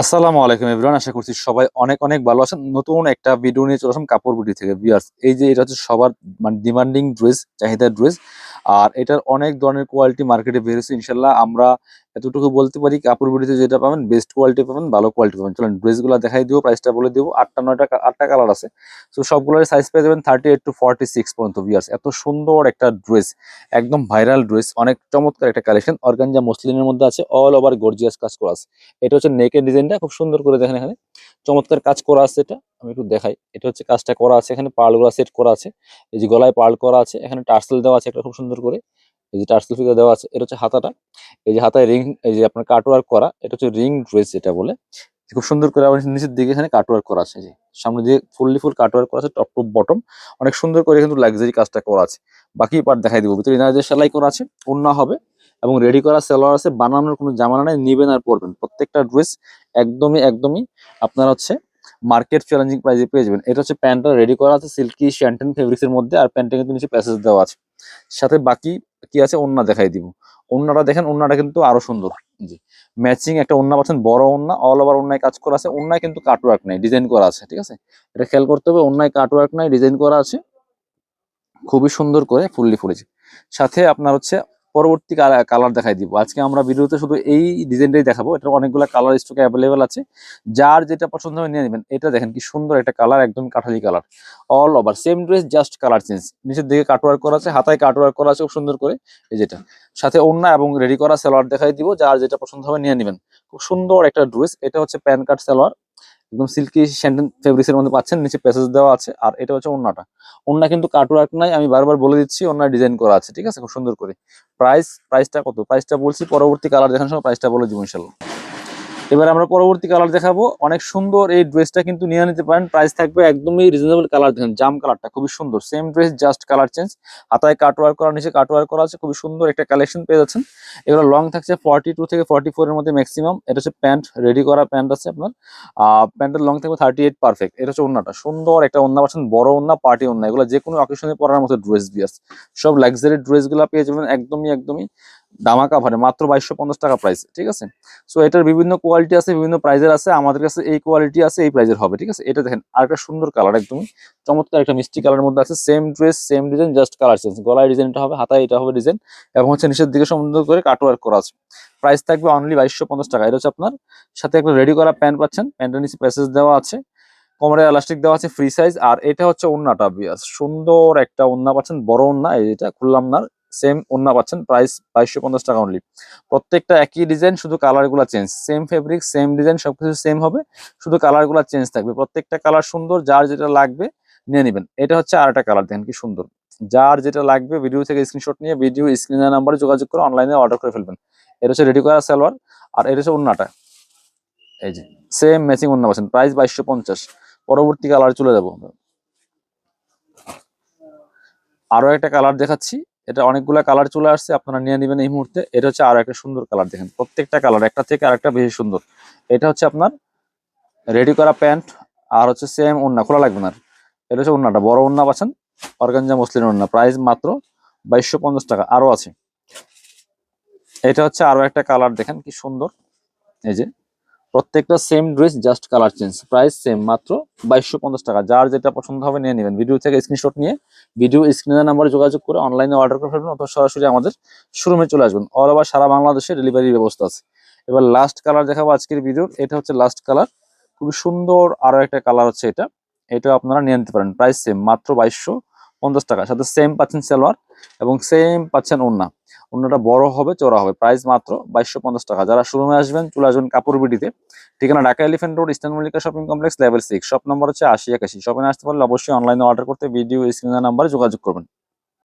আসসালামু আলাইকুম এভরিওয়ান, আশা করছি সবাই অনেক অনেক ভালো আছেন। নতুন একটা ভিডিও নিয়ে চলে আসলাম কাপড় বিডি থেকে। ভিউয়ার্স, এই যে এটা হচ্ছে সবার মানে ডিমান্ডিং ড্রেস, চাহিদার ড্রেস। আর এটার অনেক ধরনের কোয়ালিটি মার্কেটে বের হয়েছে। ইনশাল্লাহ আমরা এতটুকু বলতে পারি, কাপড় বিডিতে যেটা পাবেন বেস্ট কোয়ালিটি পাবেন, ভালো কোয়ালিটি পাবেন। চলেন ড্রেসগুলো দেখাই দিব, প্রাইসটা বলে দিব। 8টা কালার আছে। তো সবগুলোর সাইজ পেয়ে যাবেন 38 to 46 পর্যন্ত। ভিউয়ার্স, এত সুন্দর একটা ড্রেস, একদম ভাইরাল ড্রেস, অনেক চমৎকার একটা কালেকশন। অর্গানজা মসলিনের মধ্যে আছে, অল ওভার গর্জিয়াস কাজ করা আছে। এটা হচ্ছে নেকের ডিজাইনটা খুব সুন্দর করে দেখেন, এখানে চমৎকার কাজ করা আছে। এটা আমি একটু দেখাই, এটা হচ্ছে কাজটা করা আছে, এখানে পার্লগুলো সেট করা আছে। এই যে গলায় পার্ল করা আছে, এখানে টার্সেল দেওয়া আছে একটা খুব সুন্দর করে। এই যে টার্সেল ফিগার দেওয়া আছে। এটা হচ্ছে হাতাটা, এই যে হাতায় রিং, এই যে আপনার কাটওয়ার্ক করা, এটা হচ্ছে রিং ড্রেস যেটা বলে। খুব সুন্দর করে আবার নিচের দিকে এখানে কাটওয়ার্ক করা আছে। যে সামনে দিয়ে ফুল কাটওয়ার্ক করা আছে, টপ টু বটম অনেক সুন্দর করে কিন্তু লাক্সারি কাজটা করা আছে। বাকি পার্ট দেখাই দিব। ভিতরে ইনার যে সেলাই করা আছে, ওড়না হবে এবং রেডি করা সেলোয়ার আছে। বানানোর কোনো জামানা নাই, নিবেন আর পরবেন। প্রত্যেকটা ড্রেস একদমই আপনার হচ্ছে মার্কেট চ্যালেঞ্জিং প্রাইসে পেয়ে যাবেন। এটা হচ্ছে প্যান্টটা রেডি করা আছে সিল্কি শ্যান্টেন ফেব্রিক্স এর মধ্যে, আর প্যান্টটা কিন্তু নিচে প্যাসেজ দেওয়া আছে। সাথে বাকি কি আছে, ওড়না দেখাই দিব। ওড়নাটা দেখেন, ওড়নাটা কিন্তু আরো সুন্দর। জি, ম্যাচিং একটা ওড়না পাচ্ছেন, বড় ওড়না, অল ওভার ওড়নায় কাজ করা আছে। ওড়নায় কিন্তু কাটওয়ার্ক নাই, ডিজাইন করা আছে। ঠিক আছে, এটা খেয়াল করতে হবে, ওড়নায় কাটওয়ার্ক নাই, ডিজাইন করা আছে খুবই সুন্দর করে, ফুলেছে। সাথে আপনার হচ্ছে পরবর্তী কালার দেখাই দিব। আজকে আমরা ভিডিওতে শুধু এই ডিজাইনটাই দেখাবো। এটার অনেকগুলো কালার স্টকে অ্যাভেলেবেল আছে, যার যেটা পছন্দ হবে নিয়ে নেবেন। এটা দেখেন কি সুন্দর একটা কালার, একদম কাঠালি colour, all over same dress, just colour change. নিচের দিকে কাটওয়ার্ক করা আছে, হাতায় কাটওয়ার্ক করা আছে খুব সুন্দর করে। এই যেটা সাথে ওড়না এবং রেডি করা সালোয়ার দেখাই দিব, যার যেটা পছন্দ হবে নিয়ে নেবেন। খুব সুন্দর একটা ড্রেস। এটা হচ্ছে প্যান কাট সালোয়ার, একদম সিল্কি স্যান্ডেল ফেব্রিক্স এর মধ্যে পাচ্ছেন, নিচে প্যাসেজ দেওয়া আছে। আর এটা হচ্ছে ওড়নাটা, ওড়না কিন্তু কাটওয়ার্ক নাই, আমি বারবার বলে দিচ্ছি, ওড়না ডিজাইন করা আছে। ঠিক আছে, খুব সুন্দর করে। প্রাইসটা কত, প্রাইসটা বলছি পরবর্তী কালার দেখানোর সময় প্রাইসটা বলে দিব ইনশাল্লাহ। এবার আমরা পরবর্তী কালার দেখাবো। অনেক সুন্দর এই ড্রেসটা কিন্তু নিয়ে নিতে পারেন, প্রাইস থাকবে একদমই রিজনেবল। কালার দেখেন, জাম কালারটা খুবই সুন্দর, same dress just colour change. হাতায় কাটওয়ার্ক করা, নিচে কাটওয়ার্ক করা আছে, খুবই সুন্দর একটা কালেকশন পেয়ে যাচ্ছেন। এগুলো লং থাকছে 42 থেকে 44 এর মধ্যে ম্যাক্সিমাম। এটা হচ্ছে প্যান্ট, রেডি করা প্যান্ট আছে আপনার। প্যান্টের লং থাকবে 38 পারফেক্ট। এটা হচ্ছে ওড়নাটা, সুন্দর একটা ওড়না পাচ্ছেন, বড় ওড়না, পার্টি ওড়না। এগুলো যে কোনো অকেশনে পরার মতো ড্রেস বিয়াস। সব লাক্সারি ড্রেসগুলো পেয়ে যাবেন একদমই দামাকা ভারে, মাত্র 2250 টাকা প্রাইস। ঠিক আছে, সো এটার বিভিন্ন কোয়ালিটি আছে, বিভিন্ন প্রাইজের আছে। আমাদের কাছে এই কোয়ালিটি আছে, এই প্রাইজের হবে। ঠিক আছে, এটা দেখেন আরেকটা সুন্দর কালার, একদমই চমৎকার একটা মিষ্টি কালারের মধ্যে আছে। Same dress, same design, just colour change. গলায় ডিজাইনটা হবে, হাতায় এটা হবে ডিজাইন, এবং হচ্ছে নিচের দিকে সুন্দর করে কাটওয়ার্ক করা আছে। প্রাইস থাকবে অনলি 2250 টাকা। এটা হচ্ছে আপনার সাথে একটা রেডি করা প্যান্ট পাচ্ছেন, প্যান্টের নিচে প্যাসেজ দেওয়া আছে, কোমরে এলাস্টিক দেওয়া আছে, ফ্রি সাইজ। আর এটা হচ্ছে ওড়নাটা, বিয়াস সুন্দর একটা ওড়না পাচ্ছেন, বড় ওড়না। এটা খুললাম না, সেম ওড়না পাচ্ছেন, প্রাইস 2250 টাকা অনলি। প্রত্যেকটা একই ডিজাইন, শুধু কালার গুলা change. Same fabric, same design, সবকিছু সেম হবে, শুধু কালার গুলা চেঞ্জ থাকবে। প্রত্যেকটা কালার সুন্দর, যার যেটা লাগবে নিয়ে নেবেন। এটা হচ্ছে আরেকটা কালার, দেখেন কি সুন্দর। যার যেটা লাগবে ভিডিও থেকে স্ক্রিনশট নিয়ে ভিডিও স্ক্রিনের নাম্বারে যোগাযোগ করে অনলাইনে অর্ডার করে ফেলবেন। এটা হচ্ছে রেডি করা সালোয়ার, আর এটা হচ্ছে ওড়নাটা। এই যে সেম ম্যাচিং ওড়না পাচ্ছেন, প্রাইস 2250। পরবর্তী কালার চলে যাবো আমরা। আরো একটা কালার দেখাচ্ছি। এটা অনেকগুলা কালার চলে আসছে, আপনারা নিয়ে নেবেন এই মুহূর্তে। এটা হচ্ছে আরো একটা সুন্দর কালার, দেখেন প্রত্যেকটা কালার একটা থেকে আরেকটা বেশি সুন্দর। এটা হচ্ছে আপনার রেডি করা প্যান্ট, আর হচ্ছে সেম ওড়না, খোলা লাগবে না। এটা হচ্ছে ওড়নাটা, বড় ওড়না পাচ্ছেন, অর্গানজা মসলিন ওড়না, প্রাইস মাত্র 2250 টাকা। আরো আছে, এটা হচ্ছে আরো একটা কালার, দেখেন কি সুন্দর। এই যে প্রত্যেকটা same dress, just colour change, price same, মাত্র 2250 টাকা। যার যেটা পছন্দ হবে নিয়ে নেবেন। ভিডিও থেকে স্ক্রিনশট নিয়ে ভিডিও স্ক্রিনের নাম্বারে যোগাযোগ করে অনলাইনে অর্ডার করে ফেলবেন, অথবা সরাসরি আমাদের শোরুমে চলে আসবেন। অল ওভার সারা বাংলাদেশে ডেলিভারি ব্যবস্থা আছে। এবার লাস্ট কালার দেখাবো আজকের ভিডিওর। এটা হচ্ছে লাস্ট কালার, খুবই সুন্দর আরো একটা কালার হচ্ছে এটা। এটা আপনারা নিয়ে নিতে পারেন, প্রাইস সেম, মাত্র 2250 টাকা। সাথে সেম পাচ্ছেন সালোয়ার এবং সেম পাচ্ছেন ওড়না। ওড়নাটা বড় হবে, চওড়া হবে, প্রাইস মাত্র 2250 টাকা। যারা শোরুমে আসবেন চলে আসবেন কাপড় বিডিতে। ঠিকানা Dhaka elephant road, eastern Mallika shopping complex, level 6, shop number হচ্ছে 80 81। শপিং আসতে পারলে অবশ্যই অনলাইনে অর্ডার করতে ভিডিও স্ক্রিনের নাম্বারে যোগাযোগ করবেন।